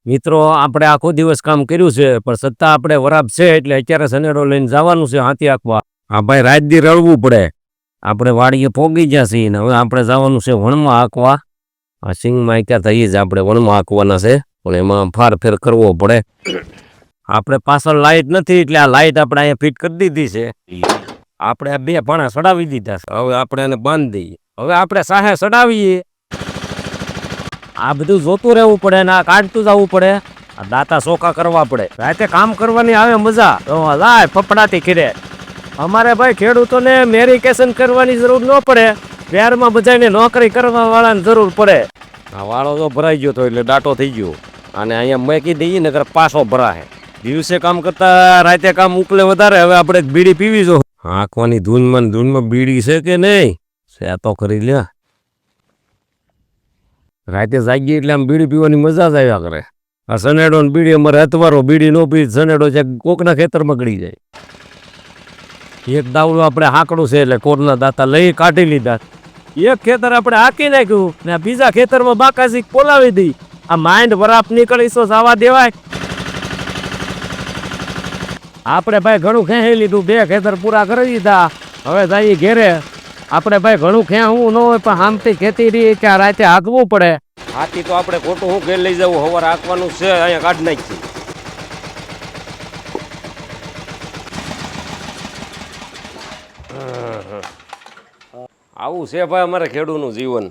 મિત્રો આપણે આખો દિવસ કામ કર્યું છે પણ છતાં આપણે વરાપ છે એટલે અત્યારે સનેડો લઈને જવાનું છે હાથી આંકવા. હા ભાઈ, રાત દી રળવું પડે. આપણે વાડીએ પોગી ગયા છીએ ને હવે આપણે જવાનું છે વણમાં આંકવા. આ સિંગમાં આંક્યા થઈએ જ આપણે વણમાં આંકવાના છે પણ એમાં ફારફેર કરવો પડે. આપણે પાછળ લાઇટ નથી એટલે આ લાઇટ આપણે અહીંયા ફિટ કરી દીધી છે. આપણે આ 2 ભાણા ચડાવી દીધા છે. હવે આપણે એને બાંધી દઈએ. હવે આપણે સાહે ચડાવીએ. આ બધું જોતું રહેવું પડે ને આ કાઢતું જવું પડે. આ દાંતા ચોખા કરવા પડે. રાતે કામ કરવાની આવે મજા. લાય ફફડાતી ખીરે. અમારે ભાઈ ખેડૂતોને મેરિકેશન કરવાની જરૂર ન પડે. શહેરમાં બધાને નોકરી કરવા વાળાની જરૂર પડે. આ વાળો તો ભરાઈ ગયો તો એટલે દાટો થઈ ગયો. અને અહીંયા મૂકી દઈએ ને પાછો ભરાય. દિવસે કામ કરતા રાતે કામ ઉકલે વધારે. હવે આપણે બીડી પીવી જો. આંખવાની ધૂનમાં બીડી છે કે નહીં છે તો કરી લે. રાતે જાગીએ એટલે આમ બીડી પીવાની મજા જ આવ્યા કરે. આ સનેડો ને બીડી અમારે હથવારો. બીડી નો પી સનેડો છે કોકના ખેતરમાં ગળી જાય. એક દાવડું આપણે હાંકડું છે એટલે કોરના દાંતા લઈ કાઢી લીધા. એક ખેતર આપણે હાંકી નાખ્યું ને બીજા ખેતરમાં બાકાસી પોલાવી દઈ. આ માઇન્ડ વરાપ નીકળી તો જવા દેવાય. આપણે ભાઈ ઘણું ખેંચી લીધું. 2 ખેતર પૂરા કરી દીધા. હવે જઈએ ઘેરે. આપણે ભાઈ ઘણું ખેંચવું ન હોય પણ આમથી ખેતી રહી કે રાતે હાંકવું પડે. હાથી તો આપણે ખોટું હું ઘેર લઈ જવું. સવારે હાંકવાનું છે અહીંયા કાઢી નાખી. આવું છે ભાઈ અમારે ખેડૂતનું જીવન.